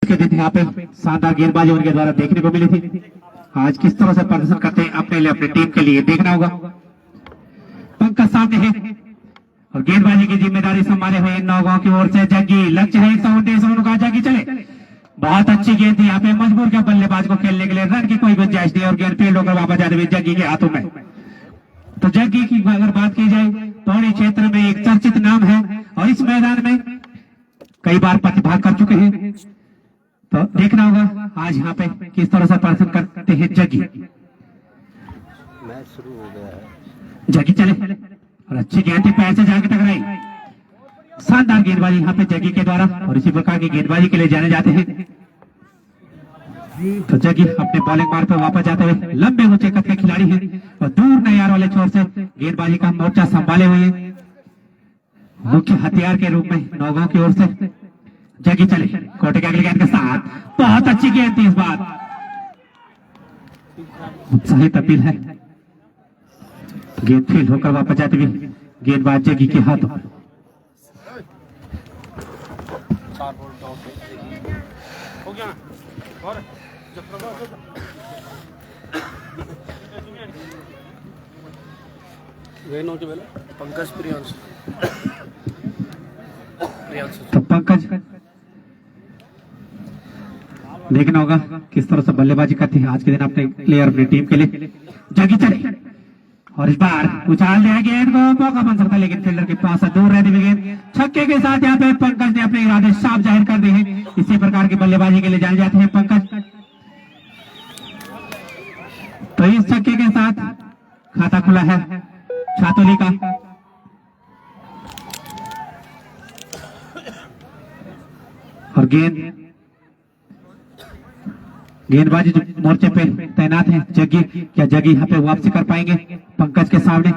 के दिन यहाँ पे शानदार गेंदबाजी उनके द्वारा देखने को मिली थी। आज किस तरह से प्रदर्शन करते हैं अपने लिए, अपनी टीम के लिए देखना होगा। पंकज सामने है और गेंदबाजी की जिम्मेदारी संभाले हुए नौगांव की ओर से जग्गी। लक्ष्य है 119 का, जग्गी चले। बहुत अच्छी गेंद थी यहाँ पे, मजबूर किया बल्लेबाज को खेलने के लिए, रन की कोई गुंजाइश नहीं और गेंद फील्ड होकर वापस जाते हुए जग्गी के हाथों में। तो जग्गी की अगर बात की जाए पौड़ी क्षेत्र में एक चर्चित नाम है और इस मैदान में कई बार प्रतिभाग कर चुके हैं। तो देखना होगा आज यहाँ पे किस तरह से प्रदर्शन करते हैं जग्गी। मैच शुरू हो गया है। जग्गी चले और अच्छी गेंद थी, पैर से जाके टकराई। शानदार गेंदबाजी यहाँ पे जग्गी के द्वारा और इसी प्रकार की गेंदबाजी के लिए जाने जाते हैं। तो जग्गी अपने बॉलिंग मार्ग पर वापस जाते हुए लंबे ऊंचे कद के खिलाड़ी हैं और दूर नैयार वाले छोर से गेंदबाजी का मोर्चा संभाले हुए हैं। मुख्य हथियार के रूप में नौगांव की ओर से जग्गी चले कोटे के अगली गेंद के साथ। बहुत अच्छी गेंद थी इस बार, उत्साहित अपील है। गेंद फील्ड होकर वापस जाते हुए गेंदबाज जग्गी के हाथों। हो गया ना और पंकज प्रियांशु तो पंकज देखना होगा किस तरह से बल्लेबाजी करती है आज के दिन अपने प्लेयर अपनी टीम के लिए। जग्गी चले और इस बार उछाल दिया गेंद को, मौका बन सकता लेकिन फील्डर के पास से दूर रहती हुई गेंद। छक्के के साथ यहाँ पे पंकज ने अपने इरादे साफ जाहिर कर दिए हैं। इसी प्रकार की बल्लेबाजी के लिए जाने जाते हैं पंकज। तो इस छक्के के साथ खाता खुला है छातोली का। और गेंदबाजी जो मोर्चे पे तैनात है जग्गी, क्या जग्गी यहाँ पे वापसी कर पाएंगे पंकज के सामने?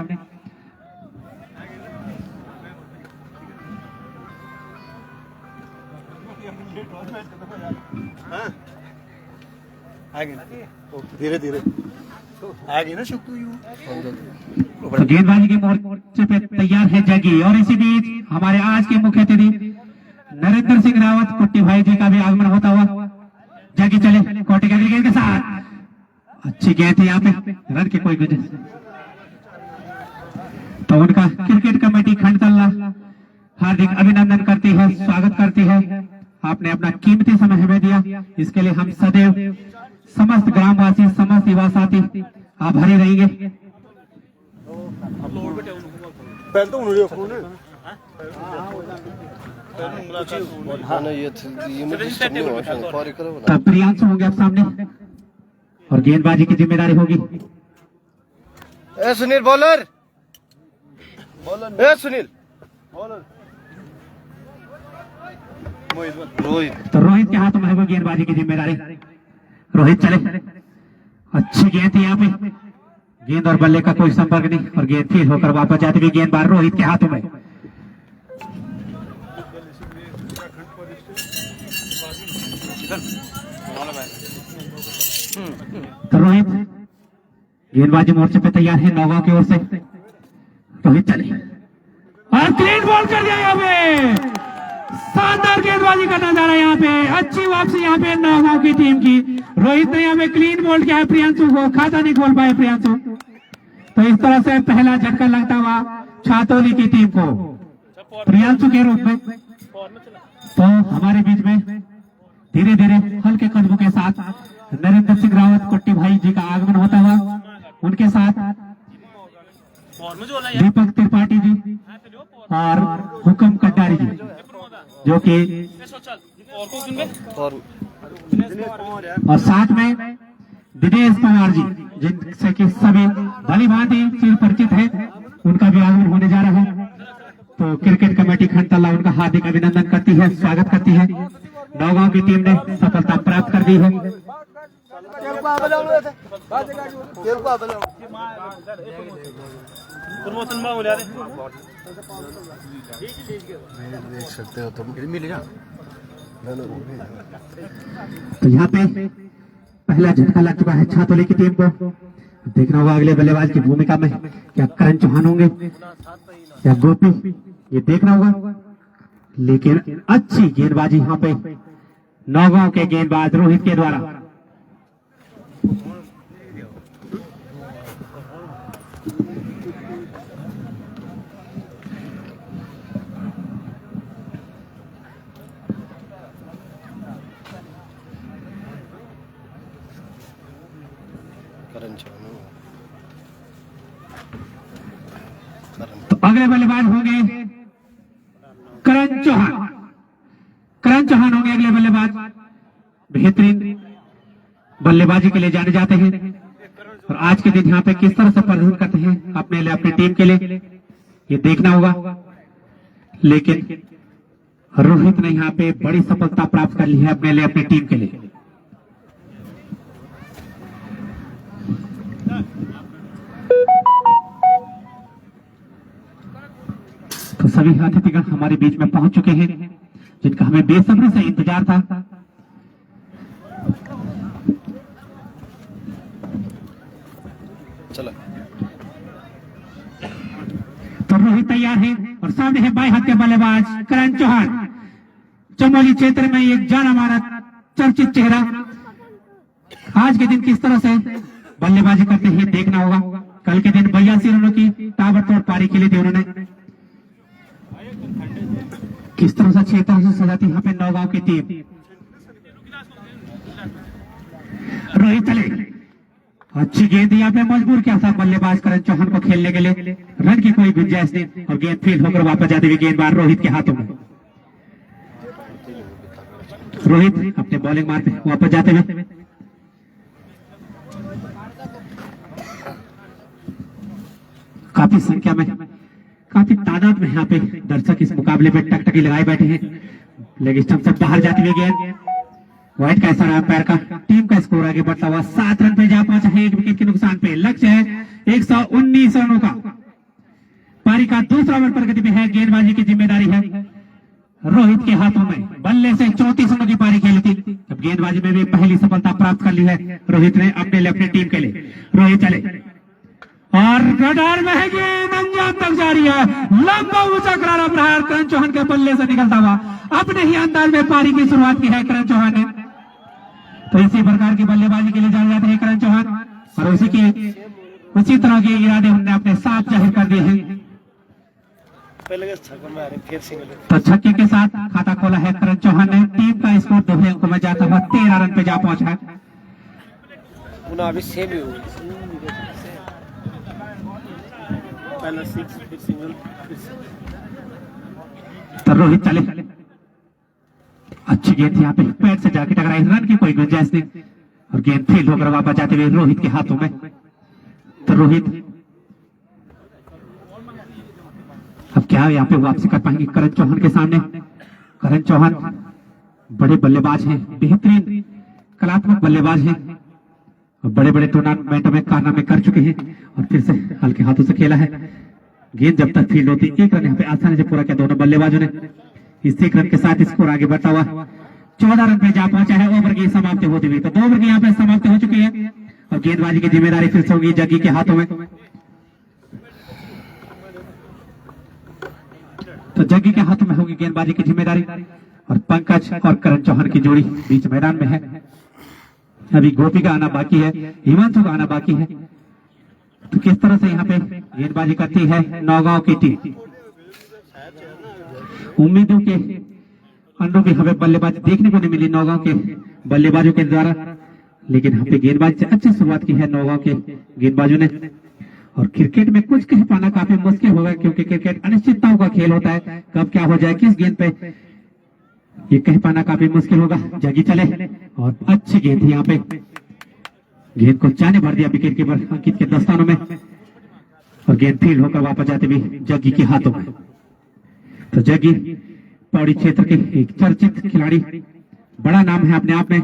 धीरे धीरे आगे ना शुक्र तो गेंदबाजी के मोर्चे पे तैयार है जग्गी और इसी बीच हमारे आज के मुख्य अतिथि नरेंद्र सिंह रावत कुट्टी भाई जी का भी आगमन होता हुआ। जग्गी चले कोटे के अगली गेंद के साथ। अच्छी गेंद थी यहाँ पे, रन की कोई गुंजाइश। तो उनका क्रिकेट कमेटी खंडतल्ला हार्दिक अभिनंदन करती है, स्वागत करती है। आपने अपना कीमती समय हमें दिया, इसके लिए हम सदैव समस्त ग्रामवासी, समस्त युवा साथी आभारी रहेंगे। पहले तो उन्होंने फोन है प्रियांशु होंगे आप सामने और गेंदबाजी की जिम्मेदारी होगी। सुनील बॉलर, सुनील रोहित। तो रोहित के हाथों में है वो गेंदबाजी की जिम्मेदारी। रोहित चले, अच्छी गेंद थी यहाँ पे, गेंद और बल्ले का कोई संपर्क नहीं और गेंद फील्ड होकर वापस जाती हुई गेंद बार रोहित के हाथों में। तो रोहित गेंदबाजी मोर्चे पे तैयार है नौगांव की ओर से। रोहित चले और क्लीन बॉल कर दिया यहाँ पे। शानदार गेंदबाजी का नजारा यहाँ पे, अच्छी वापसी यहाँ पे नौगांव की टीम की। रोहित ने यहाँ पे क्लीन बॉल किया है प्रियांशु को, खाता नहीं खोल पाए प्रियांशु। तो इस तरह से पहला झटका लगता हुआ छातौली की टीम को प्रियांशु के रूप में। तो हमारे बीच में धीरे धीरे हल्के कदमों के साथ नरेंद्र सिंह रावत कुट्टी भाई जी का आगमन होता हुआ, उनके साथ दीपक त्रिपाठी जी और हुकम कटारी जी, जो कि और साथ में दिनेश पवार जी, जिनसे कि सभी भली भांति चिर परिचित है, उनका भी आगमन होने जा रहा है। तो क्रिकेट कमेटी खंडतल्ला उनका हार्दिक अभिनंदन करती है, स्वागत करती है। नौगांव की टीम ने सफलता प्राप्त कर दी है। देख सकते हो तुम मिल जा। तो यहाँ पे पहला झटका लग चुका है छातौली की टीम को। देखना होगा अगले बल्लेबाज की भूमिका में क्या करण चौहान होंगे या गोपी, ये देखना होगा। लेकिन अच्छी गेंदबाजी यहाँ पे नौगांव के गेंदबाज रोहित के द्वारा। तो अगले बल्लेबाज होंगे करण चौहान। करण चौहान होंगे अगले बल्लेबाज। बेहतरीन बल्लेबाजी के लिए जाने जाते हैं और आज के दिन यहाँ पे किस तरह से प्रदर्शन करते हैं अपने लिए, अपनी टीम के लिए, ये देखना होगा। लेकिन रोहित ने यहाँ पे बड़ी सफलता प्राप्त कर ली है अपने लिए, अपनी टीम के लिए। तो सभी अतिथिगण हमारे बीच में पहुंच चुके हैं जिनका हमें बेसब्री से इंतजार था। चलो तो रोहित तैयार है और सामने है बाएं हाथ के बल्लेबाज करण चौहान। चमोली क्षेत्र में एक जाना माना चर्चित चेहरा। आज के दिन किस तरह से बल्लेबाजी करते हैं देखना होगा। कल के दिन 82 रनों की ताबड़तोड़ पारी खेली थी उन्होंने। किस तरह से 6 तरह से सजाती यहाँ पे नौगांव की टीम। रोहित चले, अच्छी गेंद यहाँ पे मजबूर क्या था बल्लेबाज करण चौहान को खेलने के लिए। रन की कोई गुंजाइश नहीं और गेंद फील्ड होकर वापस जाती हुई गेंदबाज रोहित के हाथों में। रोहित अपने बॉलिंग मारते वापस जाते हुए। काफी संख्या में, काफी तादाद में यहाँ पे दर्शक इस मुकाबले में टकटकी लगाए बैठे हैं। लेग स्टंप से बाहर जाती हुई गेंद, वाइड का इशारा अंपायर का। टीम का स्कोर आगे बढ़ता हुआ 7 रन पे जा पहुंचा है, 1 विकेट के नुकसान पे। लक्ष्य है 119 रनों का। पारी का दूसरा ओवर प्रगति में है, गेंदबाजी की जिम्मेदारी है रोहित के हाथों में। बल्ले से 34 रनों की पारी खेली थी, अब गेंदबाजी में भी पहली सफलता प्राप्त कर ली है रोहित ने अपने लिए, अपनी टीम के लिए। रोहित चले और रडार में है गेंद, अंजाम तक जारी है। लंबा ऊंचा करारा प्रहार करण चौहान के बल्ले से निकलता हुआ अपने ही अंदाज में पारी की शुरुआत की है करण चौहान ने। तो इसी प्रकार की बल्लेबाजी के लिए जाने जाते हैं करण चौहान और उसी तरह के इरादे उन्होंने अपने साथ जाहिर कर दिए हैं। तो छक्के के साथ खाता खोला है करण चौहान ने। टीम का स्कोर दोहरे अंकों में जाता हुआ 13 रन पे जा पहुंचा है। पहला 6 फिर सिंगल। तो रोहित चले, अच्छी गेंद यहाँ पे पैर से जाके टकराई, रन की कोई गुंजाइश नहीं और गेंद फील्ड होकर वापस जाते हुए रोहित के हाथों में। तो रोहित अब क्या यहाँ पे वापसी कर पाएंगे करण चौहान के सामने। करण चौहान बड़े बल्लेबाज हैं, बेहतरीन कलात्मक बल्लेबाज हैं और बड़े बड़े टूर्नामेंट में कारनामे कर चुके हैं और फिर से हल्के हाथों से खेला है। गेंद जब तक फील्ड होती, 1 रन यहाँ पे आसानी से पूरा किया दोनों बल्लेबाजों ने। इस 1 रन के साथ स्कोर आगे बढ़ता हुआ 14 रन पे जा पहुंचा है। ओवर की समाप्ति होती हुई, तो 2 ओवर की यहाँ पे समाप्ति हो चुकी है और गेंदबाजी की जिम्मेदारी फिर से होगी जग्गी के हाथों में। तो जग्गी के हाथों में होगी गेंदबाजी की जिम्मेदारी और पंकज और करण चौहान की जोड़ी बीच मैदान में है। अभी गोपी का आना बाकी है, हिमांशु का आना बाकी है। तो किस तरह से यहाँ पे गेंदबाजी करती है नौगांव की टीम। उम्मीदों के अनुरूप हमें बल्लेबाजी देखने को नहीं मिली नौगांव के बल्लेबाजों के द्वारा, लेकिन यहाँ पे गेंदबाजी से अच्छी शुरुआत की है नौगांव के गेंदबाजों ने। और क्रिकेट में कुछ कह पाना काफी मुश्किल होगा क्योंकि क्रिकेट अनिश्चितताओं का खेल होता है। कब क्या हो जाए किस गेंद पे, ये कह पाना काफी मुश्किल होगा। जगी चले और अच्छी गेंद थी यहाँ पे, गेंद को जाने भर दिया विकेट कीपर अंकित के दस्तानों में और गेंद फील्ड होकर वापस जाते हुए जग्गी के हाथों में। तो जग्गी पौड़ी क्षेत्र के एक चर्चित खिलाड़ी, बड़ा नाम है अपने आप में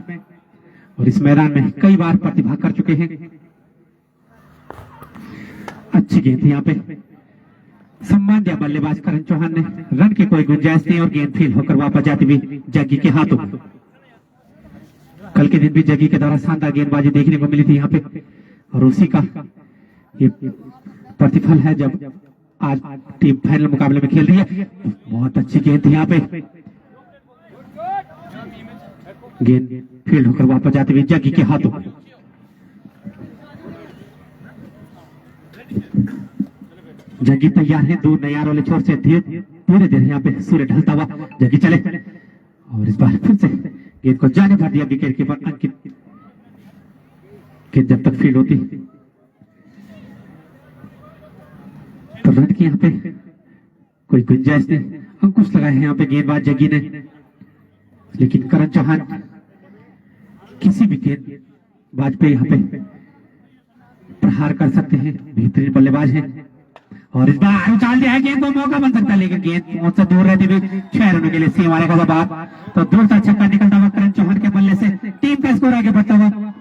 और इस मैदान में कई बार प्रतिभा कर चुके हैं। अच्छी गेंद थी यहाँ पे, सम्मान दिया बल्लेबाज करण चौहान ने। रन की कोई गुंजाइश नहीं और गेंद फील्ड होकर वापस जाती हुई जग्गी के हाथों में। कल के दिन भी जग्गी के द्वारा शानदार गेंदबाजी देखने को मिली थी यहाँ पे और उसी का ये प्रतिफल है जब आज टीम फाइनल मुकाबले में खेल रही है। बहुत अच्छी गेंद थी यहाँ पे गेंद फील्ड होकर वापस जाते हुए जग्गी के हाथों में। जग्गी तैयार है, दूर नैयार वाले छोर से धीरे धीरे यहाँ पे सूर्य ढलता हुआ जग्गी चले, और इस बार फिर से गेंद को जाने भर दिया विकेट कीपर अंकित। गेंद जब तक फील्ड होती तो रन की यहाँ पे कोई गुंजाइश नहीं। अंकुश लगाए हैं यहाँ पे गेंदबाज जग्गी ने, लेकिन करण चौहान किसी भी गेंदबाज पे यहाँ पे प्रहार कर सकते हैं, बेहतरीन बल्लेबाज हैं। और इस बार उछाल दिया है, गेंद को मौका बन सकता है, लेकिन गेंद मुझसे दूर रहते हुए 6 रनों के लिए सीम वाले का जवाब। तो दूर तक छक्का निकलता हुआ करण चौहान के बल्ले से टीम का स्कोर आगे बढ़ता हुआ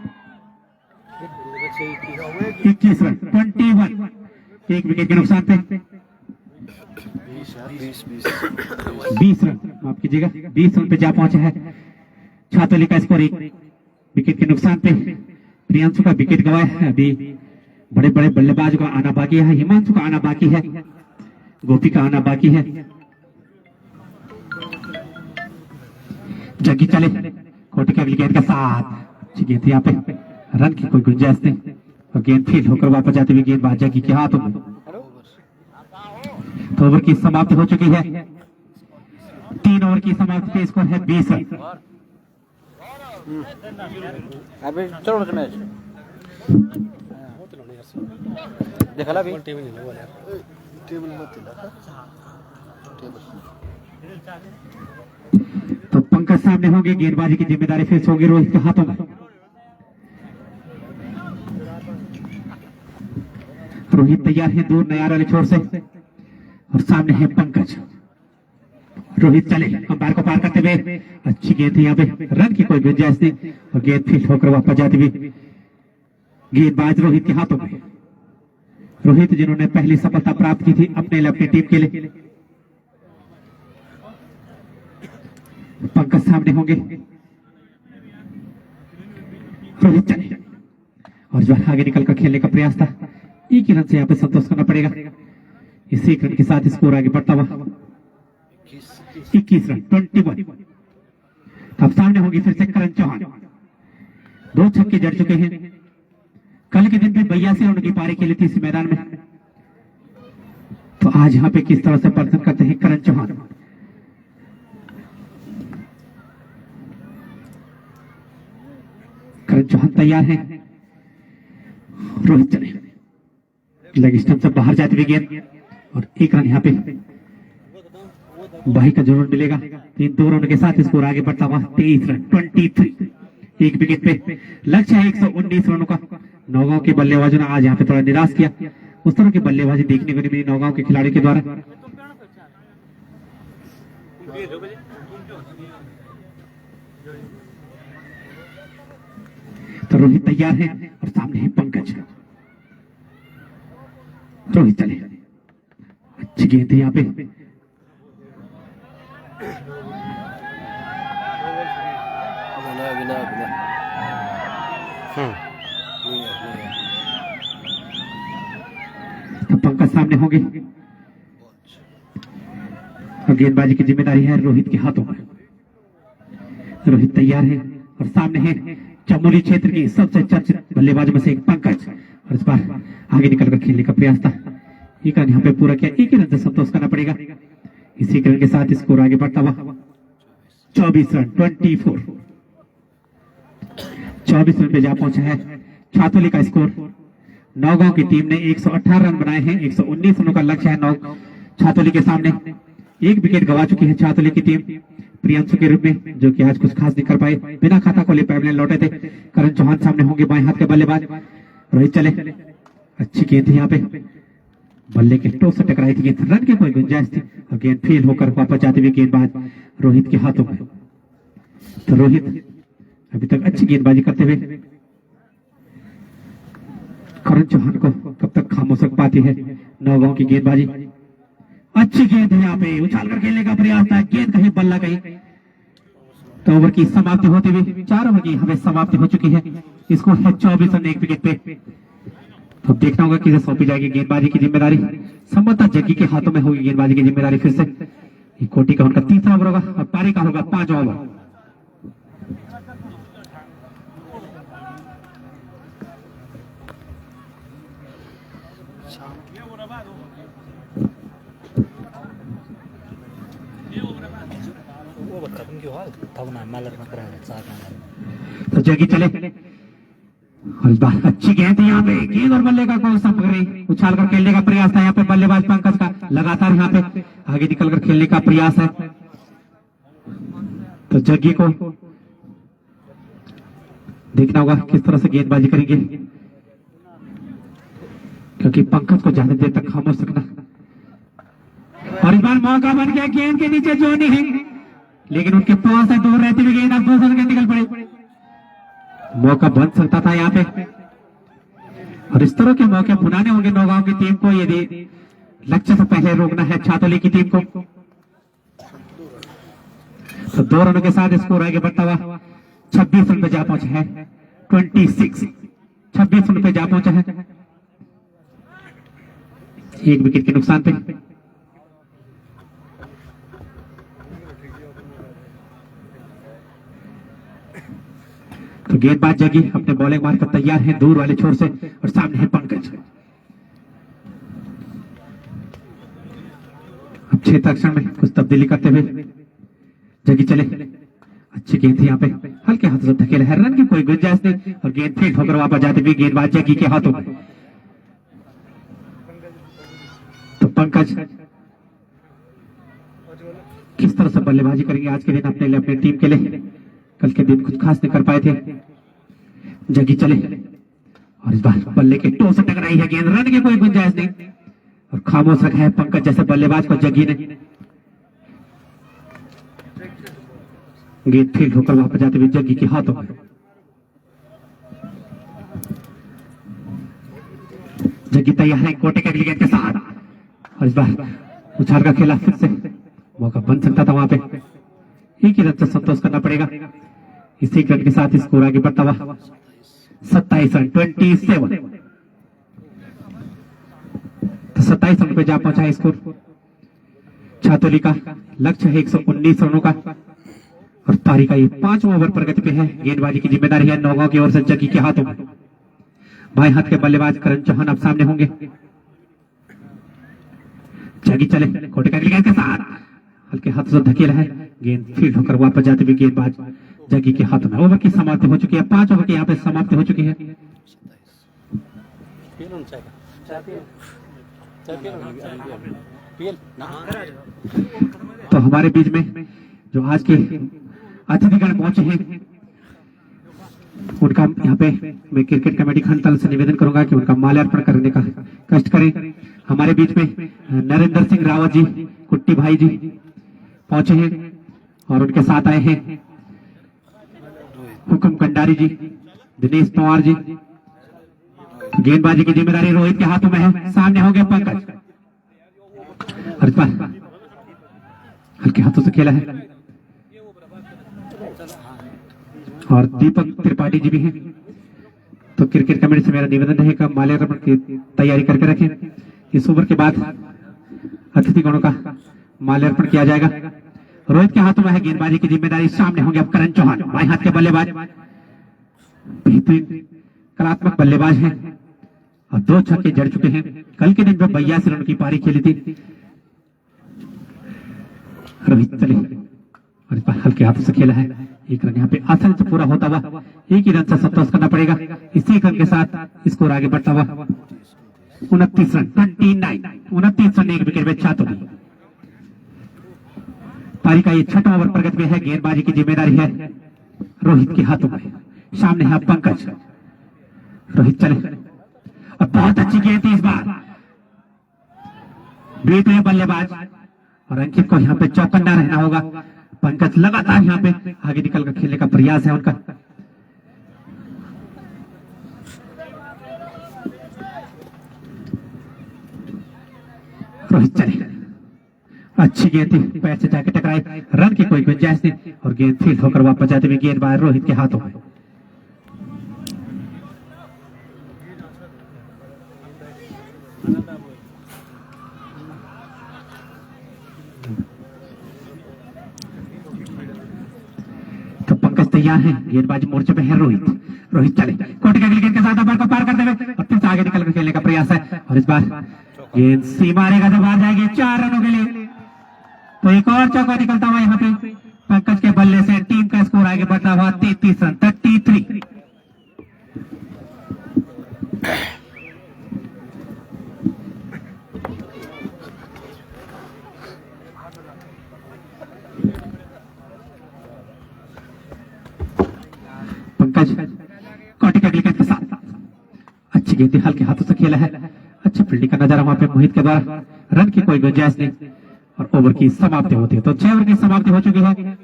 21 रन 21, एक विकेट के नुकसान पे 20 रन, माफ कीजिएगा 20 रन पे जा पहुंचे हैं छातोली का स्कोर, एक विकेट के नुकसान पे। प्रियांशु का विकेट गवाया है, अभी बड़े बड़े बल्लेबाजों का आना बाकी है, हिमांशु का आना बाकी है, गोपी का आना बाकी है। जग्गी चले कोटी के अगली गेंद के साथ, अच्छी गेंद यहाँ पे, रन की कोई गुंजाइश नहीं, और गेंद फील्ड होकर वापस जाते हुए गेंदबाज जग्गी के हाथों में। तो ओवर की समाप्ति हो चुकी है, 3 ओवर की समाप्ति पे स्कोर है 20 रन। अभी चलो ना मैच देखा ला, अभी टेबल मत लगा तो पंकज सामने होंगे, गेंदबाजी की जिम्मेदारी फिर से होगी रोहित के हाथों में। रोहित तैयार है, दूर नयार वाले छोर से, और सामने है पंकज। रोहित चले अंपायर को पार करते हुए, अच्छी गेंद थी यहाँ पे, रन की कोई गुंजाइश नहीं, और गेंद फील्ड होकर वापस जाती हुई गेंदबाज रोहित के हाथों में। रोहित जिन्होंने पहली सफलता प्राप्त की थी अपनी टीम के लिए। पंकज सामने होंगे, रोहित चले, और जो आगे निकलकर खेलने का प्रयास था, एक ही रन से यहाँ पे संतोष करना पड़ेगा। इसी रन के साथ स्कोर आगे बढ़ता हुआ 21 रन 21। अब सामने होगी फिर से करण चौहान, 2 छक्के जड़ चुके हैं, कल के दिन भी 82 रन की पारी खेली थी इस मैदान में। तो आज यहाँ पे किस तरह से प्रदर्शन करते हैं करण चौहान। करण चौहान तैयार है, रोहित चले, लेग स्टंप से बाहर जाती हुई गेंद, और एक रन यहाँ पे बाही का जरूर मिलेगा। इन 2 रनों के साथ स्कोर आगे बढ़ता हुआ 23 रन 23, एक विकेट पे। लक्ष्य है 119 रनों का। नौगांव के बल्लेबाजों ने आज यहाँ पे थोड़ा निराश किया, उस तरह की बल्लेबाजी देखने को नहीं मिली नौगांव के खिलाड़ियों के द्वारा। तो रोहित तैयार है, और सामने है पंकज। रोहित चले, अच्छी गेंद है यहाँ पे, तो पंकज सामने होंगे, और गेंदबाजी की जिम्मेदारी है रोहित के हाथों में। रोहित तैयार है, और सामने है चमोली क्षेत्र की सबसे चर्चित बल्लेबाजों में से एक पंकज, और इस बार आगे निकलकर खेलने का प्रयास था, एक रन यहाँ पे पूरा किया, एक ही रन से संतोष करना पड़ेगा। इसी रन के साथ स्कोर आगे बढ़ता हुआ 24 रन 24, 24 रन पे जा पहुंचा है छातोली का स्कोर। नौगांव की टीम ने 118 रन बनाए हैं, 119 रनों का लक्ष्य है छातोली के सामने। एक विकेट गवा चुकी है छातोली की टीम प्रियांशु के रूप में, जो कि आज कुछ खास नहीं कर पाए, बिना खाता खोले पैवलियन लौटे थे। करण चौहान सामने होंगे, बाएं हाथ के बल्लेबाज। रोहित चले, अच्छी गेंद थी यहाँ पे, बल्ले के टो से टकराई थी गेंद, रन की कोई गुंजाइश थी, और गेंद फेल होकर वापस जाते हुए गेंदबाज रोहित के हाथों में। तो रोहित अभी तक अच्छी गेंदबाजी करते हुए करण चौहान को कब तक खामोश रख पाती है नौगांव की गेंदबाजी। अच्छी गेंद है यहाँ पे, उछाल कर खेलने का प्रयास था, गेंद कहीं बल्ला कहीं। तो ओवर की समाप्ति होते हुए 4 ओवर की हमें समाप्ति हो चुकी है, इसको है 24 रन 1 विकेट पे। तो देखना होगा किसे सौंपी जाएगी गेंदबाजी की जिम्मेदारी। संभवतः जग्गी के हाथों में होगी गेंदबाजी की जिम्मेदारी फिर से। कोटी का उनका 3रा ओवर होगा, और पारी का होगा 5वां ओवर। तो जगी चले और इस बार अच्छी गेंद यहाँ पे, गेंद और बल्ले का कोई संपर्क उछाल कर खेलने का प्रयास था यहाँ पे बल्लेबाज पंकज का, लगातार यहाँ पे आगे निकल कर खेलने का प्रयास है। तो जग्गी को देखना होगा किस तरह से गेंदबाजी करेंगे, क्योंकि पंकज को ज्यादा देर तक खामोश रखना। और इस बार मौका बन गया, गेंद के नीचे जो नहीं है, लेकिन उनके पास से दूर रहती हुई गेंद अब दूसरे गेंद निकल पड़े। मौका बन सकता था यहाँ पे, और इस तरह के मौके भुनाने होंगे नौगांव की टीम को यदि लक्ष्य से पहले रोकना है छातोली की टीम को। तो 2 रनों के साथ स्कोर आगे बढ़ता हुआ 26 रन पे जा पहुंचा है, 26 रन पे जा पहुंचा है, 1 विकेट के नुकसान पे। तो गेंदबाज जगी अपने बॉलिंग मार कर तैयार है दूर वाले छोर से, और सामने है पंकज। अब 6 क्षण में कुछ तब्दीली करते हुए जगी चले। अच्छी गेंद थी यहाँ पे, हल्के हाथ से धकेला है, रन की कोई गुंजाइश नहीं, और गेंद फेंक होकर वापस जाते हुए गेंदबाज जगी के हाथों में। तो पंकज किस तरह से बल्लेबाजी करेंगे आज के दिन अपने लिए, अपनी टीम के लिए? कल के दिन कुछ खास नहीं कर पाए थे। जगी चले और इस बार बल्ले के टो से टकराई है गेंद, रन की कोई गुंजाइश नहीं, और खामोश रखा है पंकज जैसे बल्लेबाज को जगी ने। गेंद फील्ड होकर वापस जाते हुए जगी के हाथों में। जगी तैयार है कोटे के अगली गेंद के साथ, और इस बार उछाल का खेला, फिर से मौका बन सकता था वहां पे। एक ही रन से संतोष करना पड़ेगा। इसी रन के साथ स्कोर आगे बढ़ता हुआ 27 रन, 27। तो 27 रन पे जा पहुंचा है स्कोर। छातोली का लक्ष्य है 119 रनों का, और पारी का ये 5वां ओवर प्रगति पे है। गेंदबाजी की जिम्मेदारी है नौगांव की ओर से जगी के हाथों में। बाएं हाथ के बल्लेबाज करण चौहान अब सामने होंगे। जगी चले कोटे का अगली गेंद के साथ, हल्के हाथ से धकेला है, गेंद फील्ड होकर वापस जाते हुए गेंदबाज जगी के हाथों में। ओवर की समाप्ति हो चुकी है, 5 ओवर की यहाँ पे समाप्ति हो चुकी है। तो हमारे बीच में जो आज के अतिथिगण पहुंचे हैं, उनका यहाँ पे मैं क्रिकेट कमेटी खंडतल से निवेदन करूंगा कि उनका माल्यार्पण करने का कष्ट करें। हमारे बीच में नरेंद्र सिंह रावत जी, कुट्टी भाई जी पहुंचे हैं, और उनके साथ आए हैं हुकुम कंडारी जी, दिनेश पवार जी। गेंदबाजी की जिम्मेदारी रोहित के हाथों में है, सामने हो गए पंकज, और इस बार हल्के हाथों से खेला है, और दीपक त्रिपाठी जी भी हैं। तो क्रिकेट कमेटी से मेरा निवेदन रहेगा माल्यार्पण की तैयारी करके रखें। इस ओवर के बाद अतिथिगणों का माल्यार्पण किया जाएगा। रोहित के हाथों में है गेंदबाजी की जिम्मेदारी, सामने होंगे अब करण चौहान, बाएं हाथ के बल्लेबाज, बेहतरीन कलात्मक बल्लेबाज हैं, और 2 छक्के जड़ चुके हैं। कल के दिन में 82 रन की पारी खेली थी। रोहित चले और इस बार हल्के हाथों से खेला है, 1 रन यहाँ पे आसानी से पूरा होता हुआ 1 ही रन से संतोष करना पड़ेगा। इसी रन के साथ स्कोर आगे बढ़ता हुआ 29 रन, 29 रन, 1 विकेट पे छातोली। पारी का ये 6वां ओवर प्रगति में है। गेंदबाजी की जिम्मेदारी है रोहित के हाथों में, सामने है पंकज। रोहित चले और बहुत अच्छी गेंद थी इस बार, बीट रहे बल्लेबाज, और अंकित को यहाँ पे चौकन्ना रहना होगा। पंकज लगातार यहाँ पे आगे निकलकर खेलने का प्रयास है उनका। रोहित चले, अच्छी गेंद थी, पैर से जाके टकराई, रन की कोई गुंजाइश नहीं, और गेंद फील्ड होकर वापस जाते हुए गेंदबाज रोहित के हाथों में। तो पंकज तैयार है, गेंदबाजी मोर्चे पे है रोहित चले कोटे के अगली गेंद के साथ बॉल को पार करते हुए और फिर से आगे निकलकर खेलने का प्रयास है, और इस बार गेंद सीमा रेखा से बाहर जाएगी 4 रनों के लिए। तो एक और चौका निकलता हुआ यहाँ पे पंकज के बल्ले से टीम का स्कोर आगे बढ़ता हुआ 33 रन 33। पंकज कौटी के विकेट के साथ अच्छी गेंद हल्के हाथों से खेला है। अच्छी फील्डिंग का नजारा वहां पे मोहित के द्वारा। रन की कोई गुंजाइश नहीं और ओवर की समाप्ति होती है। तो 6 ओवर की समाप्ति हो चुकी है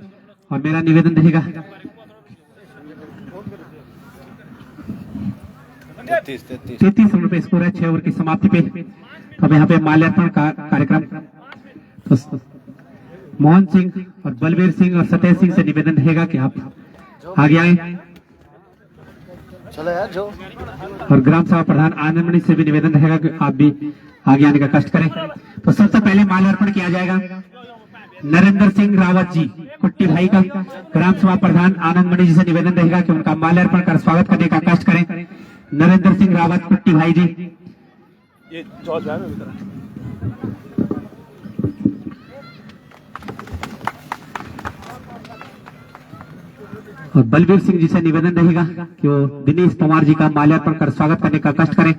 और मेरा निवेदन रहेगा 33 रन पे स्कोर है 6 ओवर की समाप्ति पे। तो अब यहाँ पे माल्यार्पण का कार्यक्रम। तो मोहन सिंह और बलवीर सिंह और सतेज सिंह से निवेदन रहेगा कि आप आगे आए। चलो यार जो। और ग्राम सभा प्रधान आनंदमणि से भी निवेदन रहेगा कि आप भी आगे आने का कष्ट करें। तो सबसे पहले माल्यार्पण किया जाएगा नरेंद्र सिंह रावत जी कुट्टी भाई का। ग्राम सभा प्रधान आनंदमणि जी से निवेदन रहेगा कि उनका माल्यार्पण कर स्वागत करने का कष्ट करें। नरेंद्र सिंह रावत कुट्टी भाई जी। ये जॉर्ज है ना और बलवीर सिंह जी से निवेदन रहेगा कि वो दिनेश पवार जी का माल्यार्पण कर स्वागत करने का कष्ट करें।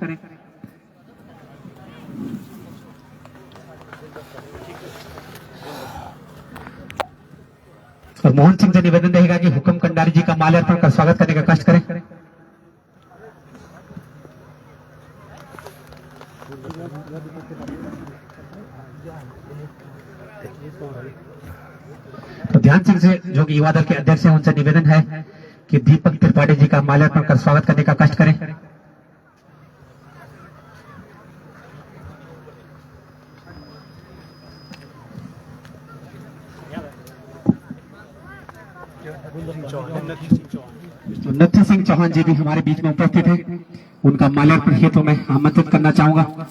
और मोहन सिंह से निवेदन रहेगा कि हुक्म कंडारी जी का माल्यार्पण कर स्वागत करने का कष्ट करें। तो ध्यान सिंह से जो कि युवा दल के अध्यक्ष हैं उनसे निवेदन है कि दीपक त्रिपाठी जी का माल्यार्पण कर स्वागत करने का कष्ट करें। नथी सिंह चौहान जी भी हमारे बीच में उपस्थित हैं। उनका माल्यार्पण हेतु मैं आमंत्रित करना चाहूंगा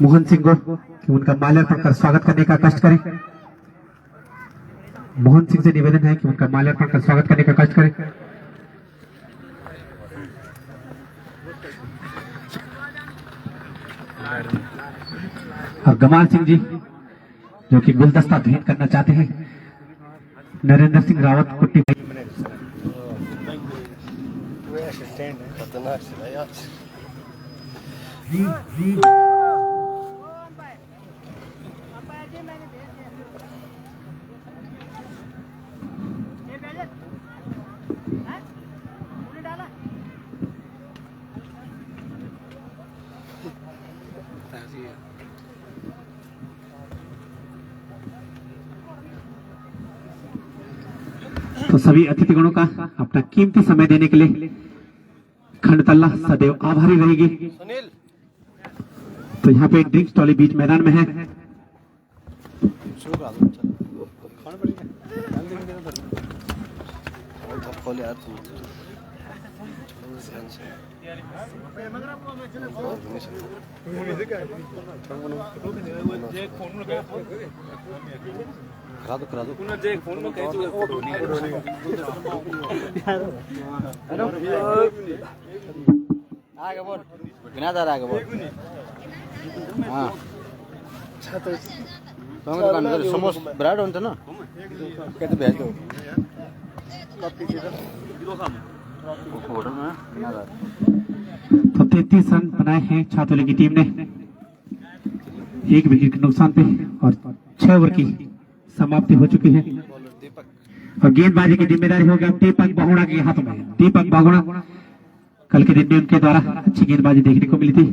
मोहन सिंह को कि उनका माल्यार्पण कर स्वागत करने का कष्ट करें। मोहन सिंह से निवेदन है कि उनका माल्यार्पण कर स्वागत करने का कष्ट करें। और गमाल सिंह जी जो कि गुलदस्ता भेंट करना चाहते हैं नरेंद्र सिंह रावत कुट्टी भाई। तो सभी अतिथिगणों का अपना कीमती समय देने के लिए खंडतल्ला सदैव आभारी रहेगी। तो यहाँ पे ड्रिंक्स ट्रॉली बीच मैदान में है। करा दो फोन में कहीं आगे बोल बिना दार आगे बोल। हाँ दुकान समोसा ब्रेड होता ना कहते भेज दो तो 33 रन बनाए हैं छात्रों की टीम ने 1 विकेट के नुकसान पे और 6 ओवर की समाप्ति हो चुकी है। और गेंदबाजी की जिम्मेदारी हो गया दीपक बहुगुणा के हाथों में। दीपक बहुगुणा कल के दिन में उनके द्वारा अच्छी गेंदबाजी देखने को मिली थी।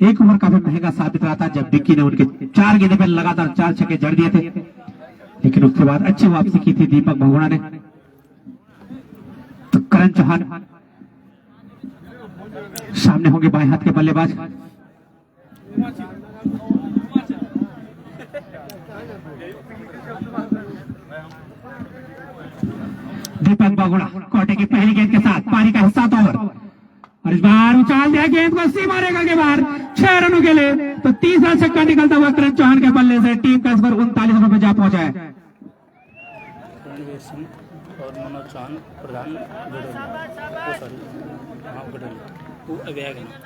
एक ओवर काफी महंगा साबित रहा था जब विक्की ने उनके 4 गेंदे पर लगातार 4 छक्के जड़ दिए थे, लेकिन उसके बाद अच्छी वापसी की थी दीपक बहुगुणा ने। तो करण चौहान सामने होंगे बाएं हाथ के बल्लेबाज। दीपक बहुगुणा कोटे की पहली गेंद के साथ पारी का 7 ओवर और इस बार उछाल दिया गेंद को सीमा रेखा के बाहर 6 रनों के लिए। तो तीसरा छक्का निकलता हुआ करण चौहान के बल्ले से टीम का स्कोर 39 रनों पर जा पहुंचा है। और मनोज चौहान प्रधान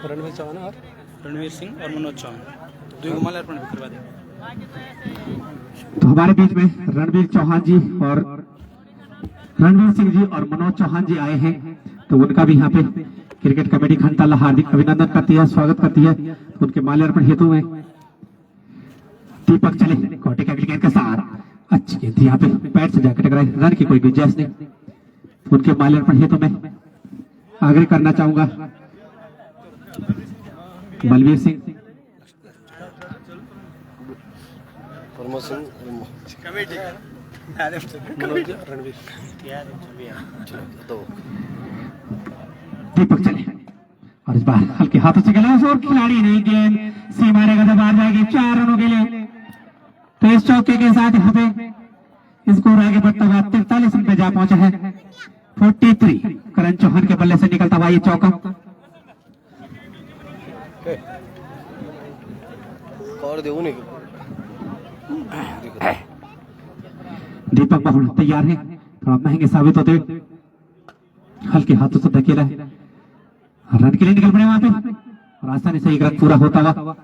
रणवीर चौहान और रणवीर सिंह और मनोज चौहान दुई घुमा अर्पण भी करवा दे। तो हमारे बीच में रणवीर चौहान जी और रणवीर सिंह जी और मनोज चौहान जी आए हैं, तो उनका भी यहाँ पे क्रिकेट कमेटी खंडाला हार्दिक अभिनंदन करती है, स्वागत करती है। तो उनके माल्यार्पण हेतु में दीपक चले कोटे का गेंद के साथ अच्छी गेंद थी, यहाँ पे पैर से जाकर टकराई, रन की कोई गुंजाइश नहीं। तो उनके माल्यार्पण हेतु में आग्रह करना चाहूंगा बलवीर सिंह, दीपक चले और इस बार हल्के हाथों से खेला और खिलाड़ी नहीं, गेंद सी मारेगा तो बाहर जाएगी 4 रनों के लिए। तो इस चौके के साथ यहाँ पे स्कोर आगे बढ़ता हुआ 43 रन पे जा पहुंचा है। 43 करण चौहान के बल्ले से निकलता हुआ ये चौका। और देऊ नहीं दीपक बहुल तैयार है, थोड़ा महंगे साबित होते हुए हल्के हाथों से धकेला है, रन के लिए निकल पड़े वहां पे और आसानी से एक रन पूरा होता हुआ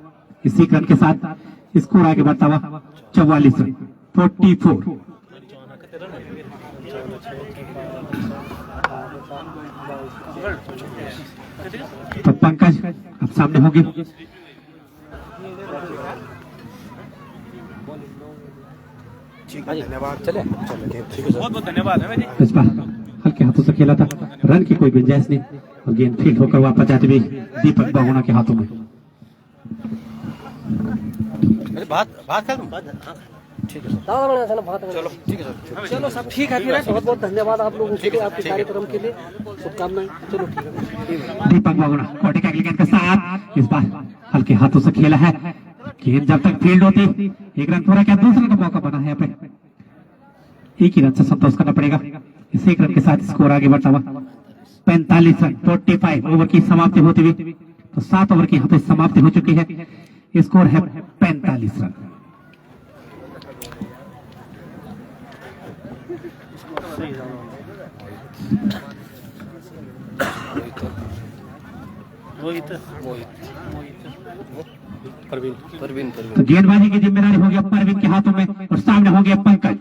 इसी रन के साथ स्कोर आगे बढ़ता हुआ 44 रन 44। तो पंकज अब सामने होंगे, धन्यवाद। चले बहुत बहुत धन्यवाद है भाई। इस बार हल्के हाथों से खेला था, रन की कोई गुंजाइश नहीं और गेंद फील्ड होकर वापस जाते हुए दीपक बहुगुणा के हाथों में। बात कर दूं? ठीक है सर, चलो ठीक है सर, चलो सब ठीक है, फिर बहुत बहुत धन्यवाद आप लोगों के लिए, आपके कार्यक्रम के लिए शुभकामनाएं। चलो ठीक है। दीपक बहुगुणा कोटे का गेंद के साथ इस बार हल्के हाथों से खेला है, गेंद जब तक फील्ड होती एक रन पूरा, क्या दूसरे का मौका बना है यहाँ पे, एक ही रन से संतोष करना पड़ेगा। इस एक रन के साथ स्कोर आगे बढ़ता हुआ 45 रन 45 ओवर की समाप्ति होती हुई। तो 7 ओवर की यहाँ पे समाप्ति हो चुकी है, स्कोर है 45 रन। परवीन तो गेंदबाजी की जिम्मेदारी हो गया परवीन के हाथों में और सामने हो गया पंकज।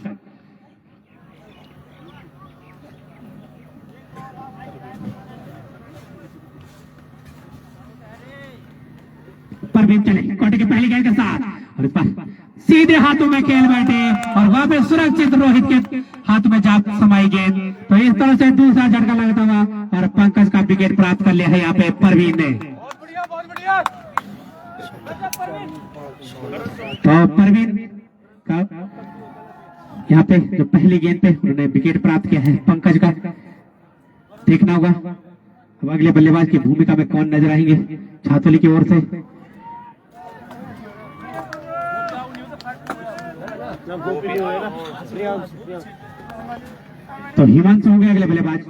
परवीन चले कोटे की पहली गेंद के साथ और इस पर सीधे हाथों में खेल बैठे और वहां पे सुरक्षित रोहित के हाथ में जा समाई गेंद। तो इस तरह से दूसरा झटका लगता हुआ और पंकज का विकेट प्राप्त कर लिया है यहाँ पे परवीन ने। बहुत बढ़िया। तो परवीन का यहाँ पे जो पहली गेंद पे उन्होंने विकेट प्राप्त किया है पंकज का, देखना होगा अब अगले बल्लेबाज की भूमिका में कौन नजर आएंगे छातोली की ओर से। तो हिमांशु होंगे अगले बल्लेबाज,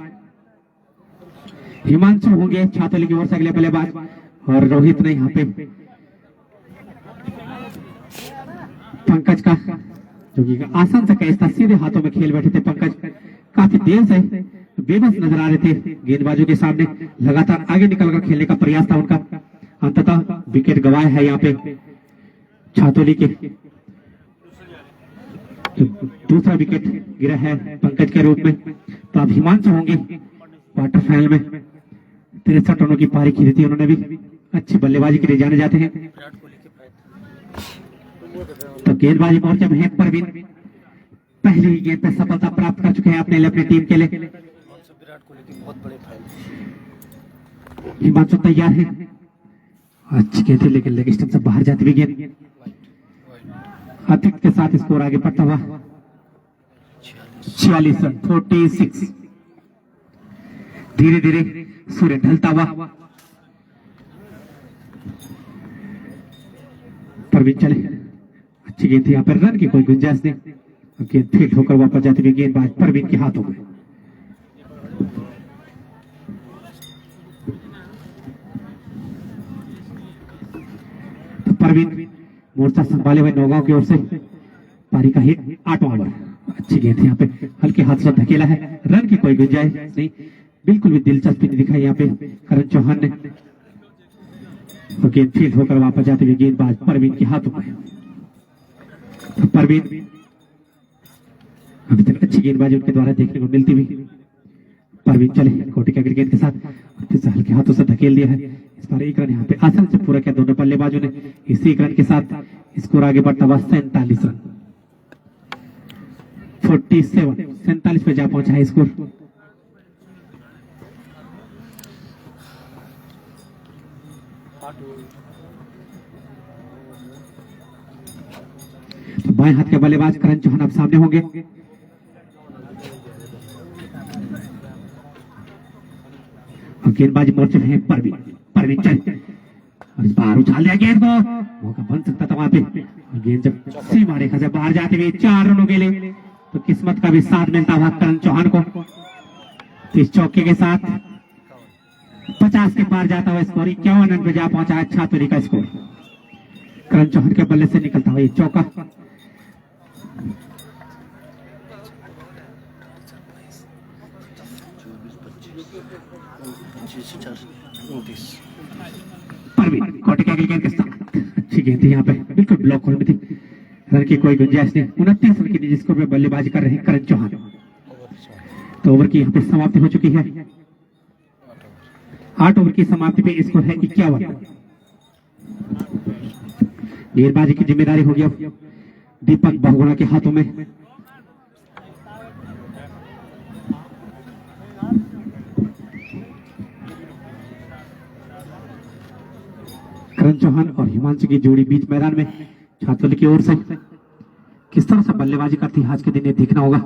हिमांशु होंगे छातोली की ओर से अगले बल्लेबाज और रोहित ने यहाँ पे पंकज का जो कि आसान से कैच था, सीधे हाथों में खेल बैठे थे पंकज, काफी देर से बेबस नजर आ रहे थे गेंदबाजों के सामने, लगातार आगे निकलकर खेलने का प्रयास था उनका, अंततः विकेट गंवाया है यहाँ पे छातोली के। तो दूसरा विकेट गिरा है पंकज के रूप में। तो अब हिमांशु होंगे क्वार्टर फाइनल में, 63 रनों की पारी खेली थी उन्होंने भी, अच्छी बल्लेबाजी के लिए जाने जाते हैं। तो गेंदबाजी मोर्चे में है परवीन, पहली ही गेंद पे सफलता प्राप्त कर चुके हैं अपने लिए, अपनी टीम के लिए। विराट कोहली की बहुत बड़े फैन। हिमांशु तैयार है, अच्छी गेंद थी लेकिन लेग स्टंप से बाहर जाती हुई गेंद, अतिरिक्त के साथ स्कोर आगे बढ़ता हुआ 46 रन 46। धीरे धीरे सूर्य ढलता हुआ परवीन चले, अच्छी गेंद थी यहाँ पर, रन की कोई गुंजाइश नहीं, गेंद फील्ड होकर वापस जाती हुई गेंदबाज परवीन के हाथों में। तो परवीन मोर्चा संभाले हुए नौगांव की ओर से, पारी का हिट 8वां ओवर, अच्छी गेंद यहाँ पे हल्के हाथ से धकेला है, रन की कोई गुंजाइश नहीं, बिल्कुल भी दिलचस्पी नहीं दिखाई यहाँ पे करण चौहान ने। तो गेंद फील्ड होकर वापस जाते हुए गेंदबाज परवीन के हाथों में। तो परवीन अभी तक अच्छी गेंदबाजी उनके द्वारा देखने को मिलती हुई। परवीन चले कोटी के अगली गेंद के साथ फिर से हल्के हाथों से धकेल दिया है। इस बार एक रन यहाँ पे आसान से पूरा किया दोनों बल्लेबाजों ने। इसी एक रन के साथ स्कोर आगे बढ़ता हुआ 47 रन 47 पे जा पहुंचा है स्कोर। तो बाएं हाथ के बल्लेबाज करण चौहान अब सामने होंगे। और गेंदबाजी मोर्चे में है परवीन चले और इस बार उछाल दिया गेंद को। मौका बन सकता था वहां पे। और गेंद जब सीमा रेखा से बाहर जाते हुए 4 रनों के लिए तो किस्मत का भी साथ मिलता हुआ करण चौहान को। तो इस चौके के साथ 50 के पार जाता हुआ स्कोर 51 रन पे जा पहुंचा है। अच्छा तरीका का स्कोर करण चौहान के बल्ले से निकलता हुआ ये चौका। परवीन कोटे के अगली गेंद के साथ अच्छी गेंद थी यहाँ पे, बिल्कुल ब्लॉक होल में थी। रन की कोई गुंजाइश नहीं। 29 रन की निजी स्कोर पे बल्लेबाजी कर रहे हैं करण चौहान। तो ओवर की यहाँ पे समाप्ति हो चुकी है। 8 ओवर की समाप्ति पे स्कोर है 51। गेंदबाजी की जिम्मेदारी होगी अब दीपक बहुगुणा के हाथों में। करण चौहान और हिमांशु की जोड़ी बीच मैदान में छात्रों की ओर से किस तरह से बल्लेबाजी करती है आज के दिन ये देखना होगा।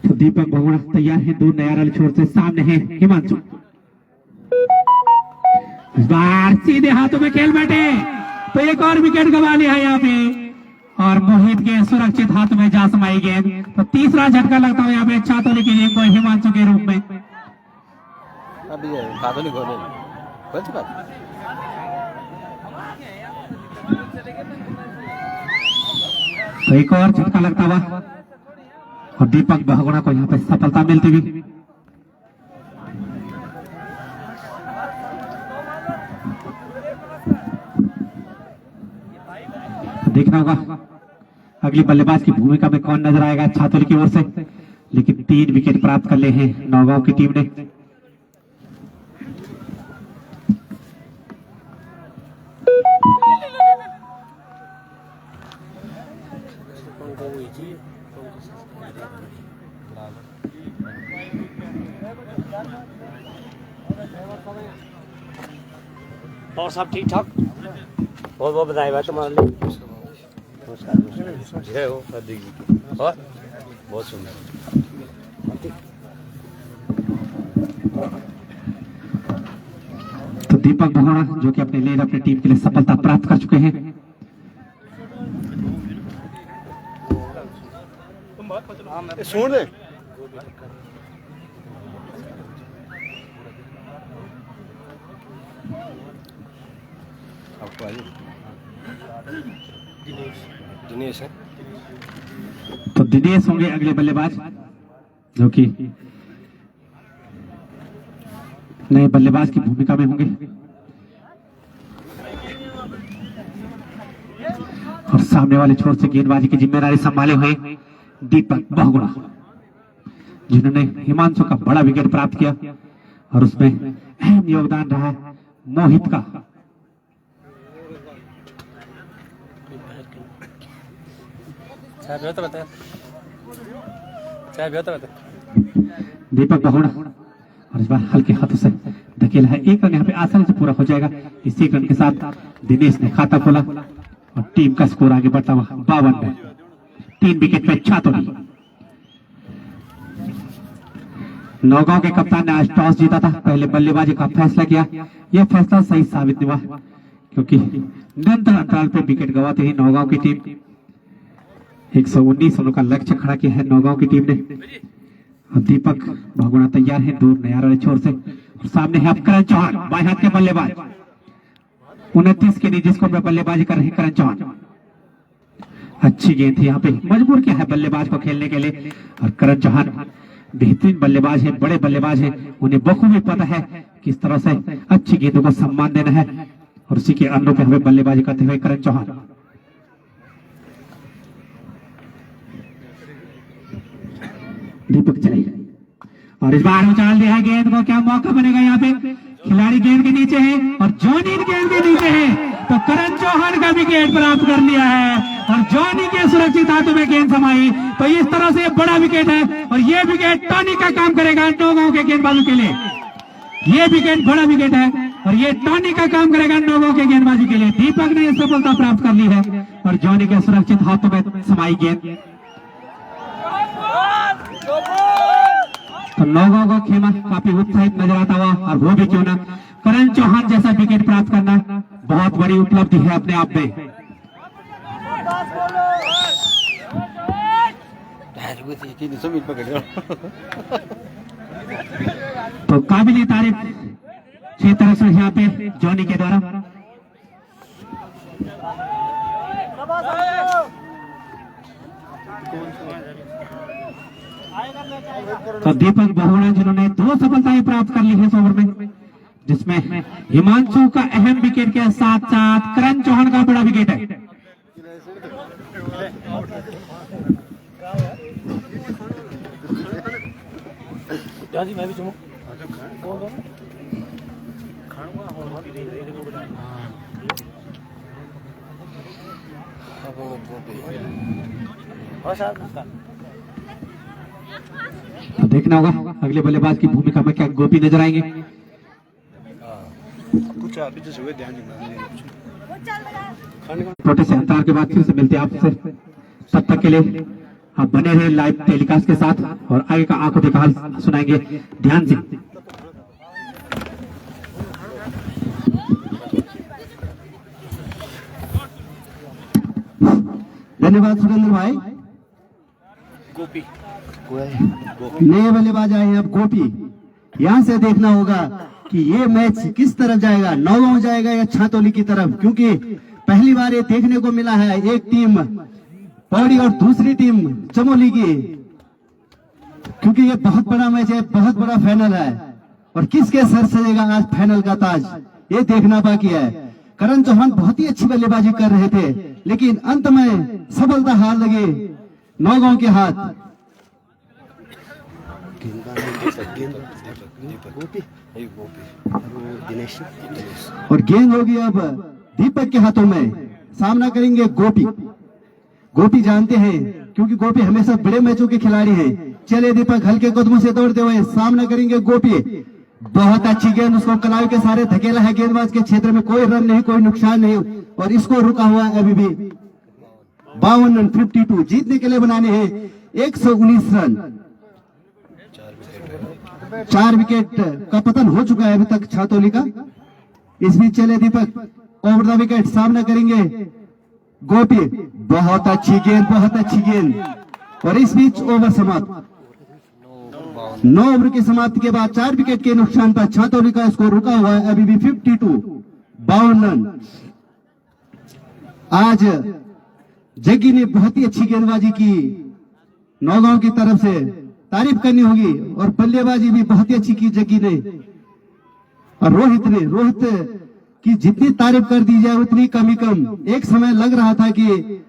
तो दीपक बहुगुणा तैयार है, दूर नया वाले छोर से सामने है हिमांशु। इस बार सीधे हाथों में खेल बैठे तो एक और विकेट गंवा लिया है यहाँ पे और मोहित के सुरक्षित हाथ में जा समाई गेंद। तो तीसरा झटका लगता है यहाँ पे छातोली की गेंद को हिमांशु के रूप में। तो एक और झटका लगता हुआ और दीपक बहुगुणा को यहाँ पे सफलता मिलती हुई। देखना होगा अगली बल्लेबाज की भूमिका में कौन नजर आएगा छातुल की ओर से। लेकिन 3 विकेट प्राप्त कर ले हैं नौगांव की टीम ने। और सब ठीक ठाक? बहुत बहुत बधाई भाई तुम्हारे लिए। जय हो और बहुत सुंदर। तो दीपक बहुगुणा जो कि अपने लिए अपनी टीम के लिए सफलता प्राप्त कर चुके हैं। सुन दे आपको दिनेश है। तो दिनेश होंगे अगले बल्लेबाज जो कि नए बल्लेबाज की भूमिका में होंगे। और सामने वाले छोर से गेंदबाजी की जिम्मेदारी संभाले हुए दीपक बहुगुणा जिन्होंने हिमांशु का बड़ा विकेट प्राप्त किया और उसमें अहम योगदान रहा मोहित का। दीपक बहुगुणा और इस बार हल्के हाथों से धकेला है। 1 रन यहाँ पे आसानी से पूरा हो जाएगा। इसी रन के साथ दिनेश ने खाता खोला और टीम का स्कोर आगे बढ़ता हुआ 52 में 3 विकेट पे छातुली। नौगांव के कप्तान ने आज टॉस जीता था, पहले बल्लेबाजी का फैसला किया। यह फैसला सही साबित हुआ क्योंकि निरंतर अंतराल पे विकेट गंवाते ही नौगांव की टीम 119 रनों का लक्ष्य खड़ा किया है नौगांव की टीम ने। और दीपक बहुगुणा तैयार है दूर नया वाले छोर से और सामने है अब करण चौहान बाएं हाथ के बल्लेबाज। 29 के निजी स्कोर में बल्लेबाजी कर रहे हैं करण चौहान। अच्छी गेंद थी, यहाँ पे मजबूर किया है बल्लेबाज को खेलने के लिए। और करण चौहान बेहतरीन बल्लेबाज है, बड़े बल्लेबाज है, उन्हें बखूबी पता है किस तरह से अच्छी गेंदों को सम्मान देना है और उसी के अनुरूप पे हमें बल्लेबाजी करते हुए करण चौहान। दीपक चले और इस बार उछाल दिया है गेंद को, क्या मौका बनेगा यहाँ पे? खिलाड़ी गेंद के नीचे है और जॉनी गेंद के नीचे है, तो करण चौहान का विकेट प्राप्त कर लिया है और जॉनी के सुरक्षित हाथों में गेंद समाई। तो इस तरह से बड़ा विकेट है और ये विकेट टॉनी का काम करेगा नौगांव के गेंदबाजों के लिए। ये विकेट बड़ा विकेट है और ये टॉनी का काम करेगा नौगांव के गेंदबाजी के लिए। दीपक ने सफलता प्राप्त कर ली है और जॉनी के सुरक्षित हाथों में समाई गेंद। तो नौगांव का खेमा काफी उत्साहित नजर आता हुआ, और वो भी क्यों ना, करण चौहान जैसा विकेट प्राप्त करना बहुत बड़ी उपलब्धि है अपने आप में। तो काबिल तारीफ 6 तरह से यहाँ पे जॉनी के द्वारा। तो दीपक बहुगुणा जिन्होंने 2 सफलताएं प्राप्त कर ली है इस ओवर में, जिसमें हिमांशु का अहम विकेट के साथ साथ करण चौहान का बड़ा विकेट है। मैं भी चुमू तो देखना होगा अगले बल्लेबाज की भूमिका में क्या गोपी नजर आएंगे। छोटे से अंतराल के बाद फिर से मिलते हैं आपसे, तब तक के लिए आप बने रहे लाइव टेलीकास्ट के साथ और आगे का आंखों देखा हाल सुनाएंगे ध्यान से। धन्यवाद सुरेंद्र भाई। गोपी नए बल्लेबाज आए हैं अब गोपी। यहाँ से देखना होगा कि ये मैच किस तरफ जाएगा, नौगांव जाएगा या छातौली की तरफ, क्योंकि पहली बार ये देखने को मिला है एक टीम पौड़ी और दूसरी टीम चमोली की, क्योंकि ये बहुत बड़ा मैच है, बहुत बड़ा फाइनल है और किसके सर सजेगा आज फाइनल का ताज, ये देखना बाकी है। करण चौहान बहुत ही अच्छी बल्लेबाजी कर रहे थे, लेकिन अंत में सफलता हार लगी नौगांव के हाथ। और गेंद होगी अब दीपक के हाथों में, सामना करेंगे गोपी। गोपी जानते हैं क्योंकि गोपी हमेशा बड़े मैचों के खिलाड़ी हैं। चले दीपक हल्के कदमों से दौड़ते हुए सामना करेंगे गोपी। बहुत अच्छी गेंद, उसको कलाई के सारे धकेला है, गेंदबाज के क्षेत्र में कोई रन नहीं, कोई नुकसान नहीं, और इसको रुका हुआ है अभी भी। 52 रन 52 जीतने के लिए बनाने हैं 119 रन। 4 विकेट का पतन हो चुका है अभी तक छातौली का। इस बीच चले दीपक ओवर द विकेट, सामना करेंगे गोपी। बहुत अच्छी गेंद, बहुत अच्छी गेंद, और इस बीच ओवर समाप्त। 9 ओवर की समाप्ति के बाद 4 विकेट के नुकसान पर छातौली का स्कोर रुका हुआ है अभी भी 52 रन। आज जग्गी ने बहुत ही अच्छी गेंदबाजी की, नौगांव की तरफ से तारीफ करनी होगी, और बल्लेबाजी भी बहुत ही अच्छी की जग्गी ने। और रोहित की जितनी तारीफ कर दी जाए उतनी कमी कम। एक समय लग रहा था कि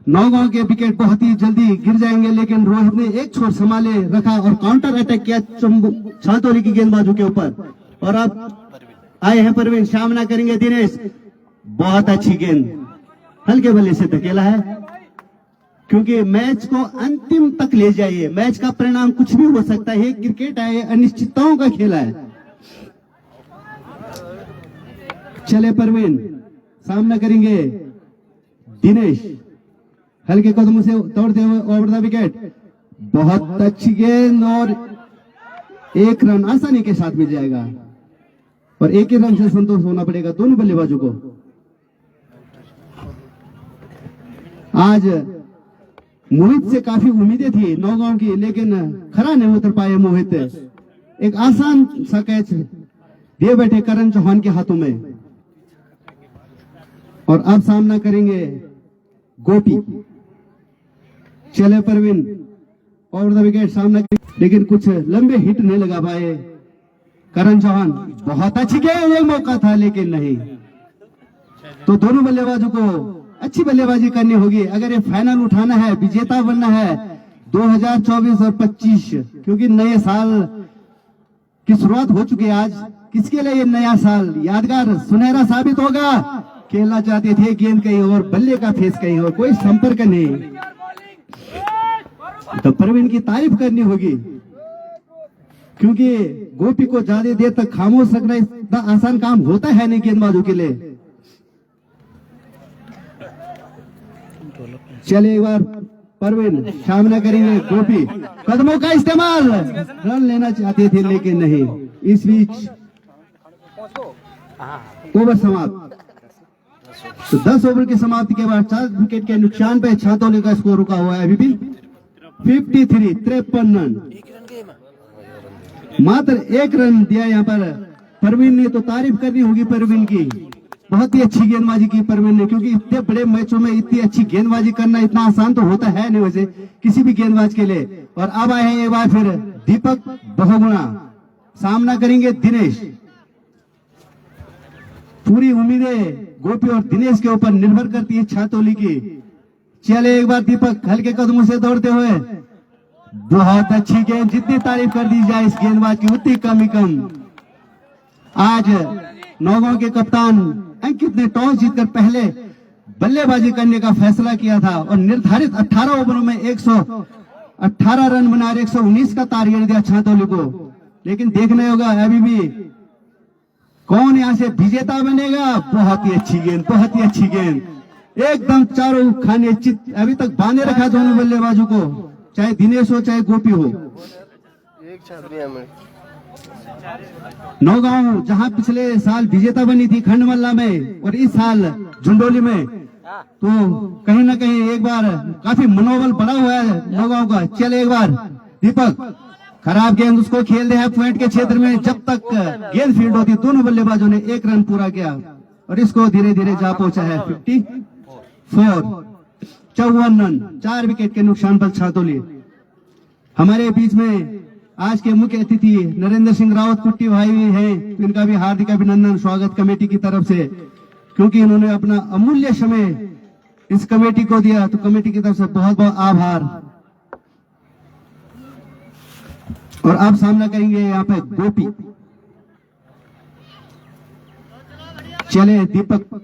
नौगांव के विकेट बहुत ही जल्दी गिर जाएंगे, लेकिन रोहित ने एक छोर संभाले रखा और काउंटर अटैक किया छातौली की गेंदबाजों के ऊपर। और अब आए हैं परवीन, सामना करेंगे दिनेश। बहुत अच्छी गेंद, हल्के बल्ले से धकेला है, क्योंकि मैच को अंतिम तक ले जाइए। मैच का परिणाम कुछ भी हो सकता है, क्रिकेट है, अनिश्चितताओं का खेल है। चले परवीन, सामना करेंगे दिनेश, हल्के कदमों से दौड़ते हुए ओवर द विकेट। बहुत अच्छी गेंद और 1 रन आसानी के साथ मिल जाएगा, और 1 ही रन से संतोष होना पड़ेगा दोनों बल्लेबाजों को। आज मोहित से काफी उम्मीदें थी नौगांव की, लेकिन खरा नहीं उतर पाए मोहित। एक आसान सा कैच दे बैठे करण चौहान के हाथों में। और अब सामना करेंगे गोपी। चले परवीन ओवर द विकेट सामना, लेकिन कुछ लंबे हिट नहीं लगा पाए करण चौहान। बहुत अच्छी गेंद, एक मौका था लेकिन नहीं। तो दोनों बल्लेबाजों को अच्छी बल्लेबाजी करनी होगी अगर ये फाइनल उठाना है, विजेता बनना है 2024 और 25, क्योंकि नए साल की शुरुआत हो चुकी है। आज किसके लिए ये नया साल यादगार सुनहरा साबित होगा। खेलना चाहते थे गेंद कहीं और, बल्ले का फेस कहीं और, कोई संपर्क नहीं। तो परवीन की तारीफ करनी होगी, क्योंकि गोपी को ज्यादा देर तक खामोश रखना इतना आसान काम होता है नहीं गेंदबाजों के लिए। चले एक बार परवीन, सामना करेंगे गोपी, कदमों का इस्तेमाल, रन लेना चाहते थे लेकिन नहीं। इस बीच ओवर समाप्त। तो 10 ओवर की समाप्ति के बाद 4 विकेट के नुकसान पे छातौली का स्कोर रुका हुआ है अभी भी 53, 53 रन। मात्र 1 रन दिया यहाँ पर परवीन ने। तो तारीफ करनी होगी परवीन की, बहुत ही अच्छी गेंदबाजी की परवीन ने, क्योंकि इतने बड़े मैचों में इतनी अच्छी गेंदबाजी करना इतना आसान तो होता है नहीं वैसे किसी भी गेंदबाज के लिए। और अब आए हैं एक बार फिर दीपक बहुगुणा, सामना करेंगे दिनेश। पूरी उम्मीदें गोपी और दिनेश के ऊपर निर्भर करती है छातौली की। चले एक बार दीपक हल्के कदमों से दौड़ते हुए, बहुत अच्छी गेंद, जितनी तारीफ कर दी जाए इस गेंदबाज की उतनी कम ही कम। आज नौगांव के कप्तान अंकित ने टॉस जीतकर पहले बल्लेबाजी करने का फैसला किया था और निर्धारित 18 ओवरों में 118 रन बनाकर 119 का टारगेट दिया छातौली को। लेकिन देखना होगा अभी भी कौन यहां से विजेता बनेगा। बहुत ही अच्छी गेंद, बहुत ही अच्छी गेंद, एकदम चारों खाने चित अभी तक बांधे रखा दोनों बल्लेबाजों को, चाहे दिनेश हो चाहे गोपी हो। नौगांव जहां पिछले साल विजेता बनी थी खंडमल्ला में और इस साल झुंडोली में, तो कहीं ना कहीं एक बार काफी मनोबल बढ़ा हुआ है नौगांव का। चले एक बार दीपक, खराब गेंद, उसको खेल रहे हैं पॉइंट के क्षेत्र में। जब तक गेंद फील्ड होती दोनों बल्लेबाजों ने 1 रन पूरा किया और इसको धीरे धीरे जा पहुंचा है 54, 54 रन, 4 विकेट के नुकसान पर छातौली। हमारे बीच में आज के मुख्य अतिथि नरेंद्र सिंह रावत कुट्टी भाई भी हैं, इनका भी हार्दिक अभिनंदन स्वागत कमेटी की तरफ से, क्योंकि इन्होंने अपना अमूल्य समय इस कमेटी को दिया। तो कमेटी की तरफ से बहुत बहुत आभार। और अब सामना करेंगे यहाँ पे गोपी। चले दीपक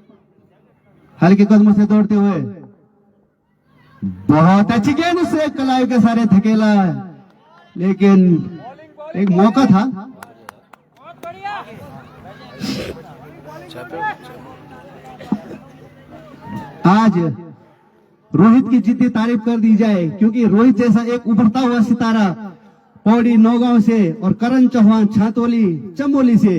हल्के कदमों से दौड़ते हुए, बहुत अच्छी गेंद, उससे कलाई के सारे धकेला, लेकिन एक मौका था। आज रोहित की जितनी तारीफ कर दी जाए, क्योंकि रोहित जैसा एक उभरता हुआ सितारा पौड़ी नौगांव से और करण चौहान छातौली चमोली से,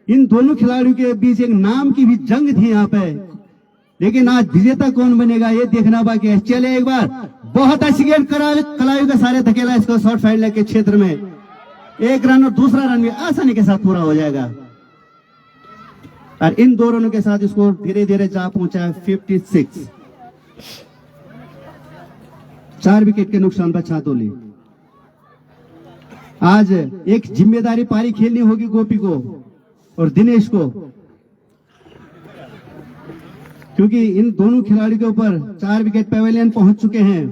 इन दोनों खिलाड़ियों के बीच एक नाम की भी जंग थी यहाँ पे। लेकिन आज विजेता कौन बनेगा ये देखना बाकी है। चले एक बार, बहुत अच्छी गेंद, कलायु का सारे धकेला इसको शॉर्ट फाइल्ड के क्षेत्र में। 1 रन और दूसरा रन भी आसानी के साथ पूरा हो जाएगा और इन 2 रनों के साथ इसको धीरे धीरे जा पहुंचा है 56। 4 विकेट के नुकसान पर छातौली। आज एक जिम्मेदारी पारी खेलनी होगी गोपी को और दिनेश को, क्योंकि इन दोनों खिलाड़ियों के ऊपर 4 विकेट पेवेलियन पहुंच चुके हैं।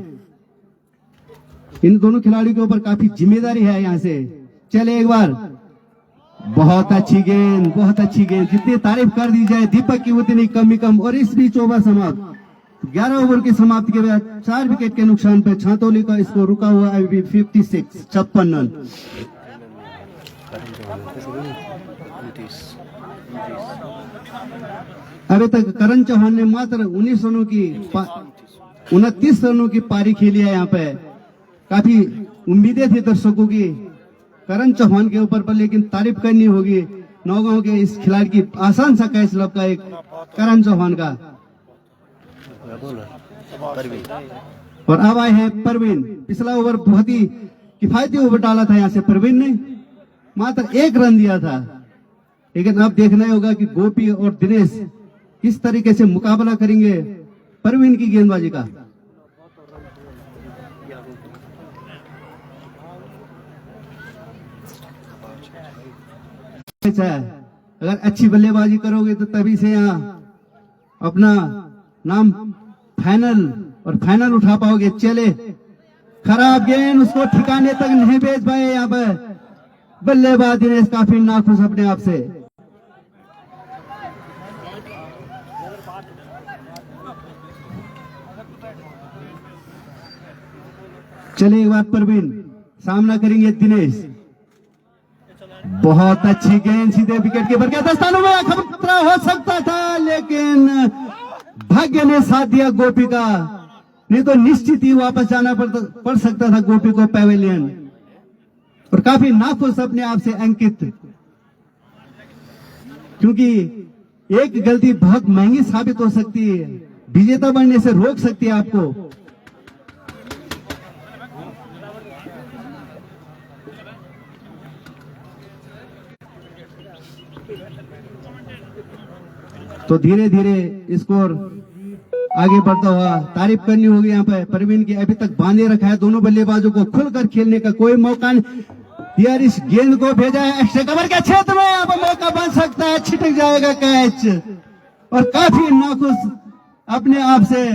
इन दोनों खिलाड़ियों के ऊपर काफी जिम्मेदारी है यहां से। चले एक बार, बहुत अच्छी गेंद, बहुत अच्छी गेंद, जितनी तारीफ कर दी जाए दीपक की उतनी कम ही कम। और इस बीच ओवर समाप्त, 11 ओवर की समाप्ति के बाद 4 विकेट के नुकसान पर छातौली का स्कोर रुका हुआ अभी 56, 56 रन। अभी तक करण चौहान ने मात्र 29 रनों की पारी खेली है यहाँ पे। काफी उम्मीदें थी दर्शकों की करण चौहान के ऊपर पर, लेकिन तारीफ करनी होगी नौगांव के इस खिलाड़ी की, आसान सा कैच लपका एक करण चौहान का। और अब आए हैं परवीन। पिछला ओवर बहुत ही किफायती ओवर डाला था यहाँ से परवीन ने, मात्र 1 रन दिया था। लेकिन अब देखना होगा कि गोपी और दिनेश किस तरीके से मुकाबला करेंगे परवीन की गेंदबाजी का। अगर अच्छी बल्लेबाजी करोगे तो तभी से यहाँ अपना नाम फाइनल और फाइनल उठा पाओगे। चले, खराब गेंद, उसको ठिकाने तक नहीं भेज पाए। यहाँ पर बल्लेबाज दिनेश काफी नाखुश अपने आप से। चले एक बार परवीन, सामना करेंगे दिनेश। बहुत अच्छी गेंद सीधे विकेट कीपर के दस्तानों में, खतरा हो सकता था लेकिन भाग्य ने साथ दिया गोपी का, नहीं तो निश्चित ही वापस जाना पड़ सकता था गोपी को पैवेलियन। और काफी नाखुश अपने आप से अंकित, क्योंकि एक गलती बहुत महंगी साबित हो सकती है, विजेता बनने से रोक सकती है आपको। तो धीरे धीरे स्कोर आगे बढ़ता हुआ, तारीफ करनी होगी यहाँ पे परवीन की, अभी तक बांधे रखा है दोनों बल्लेबाजों को, खुलकर खेलने का कोई मौका नहीं। यार इस गेंद को भेजा है एक्स्ट्रा कवर के क्षेत्र में, यहाँ पर मौका बन सकता है, छिटक जाएगा कैच। और काफी नाखुश अपने आप से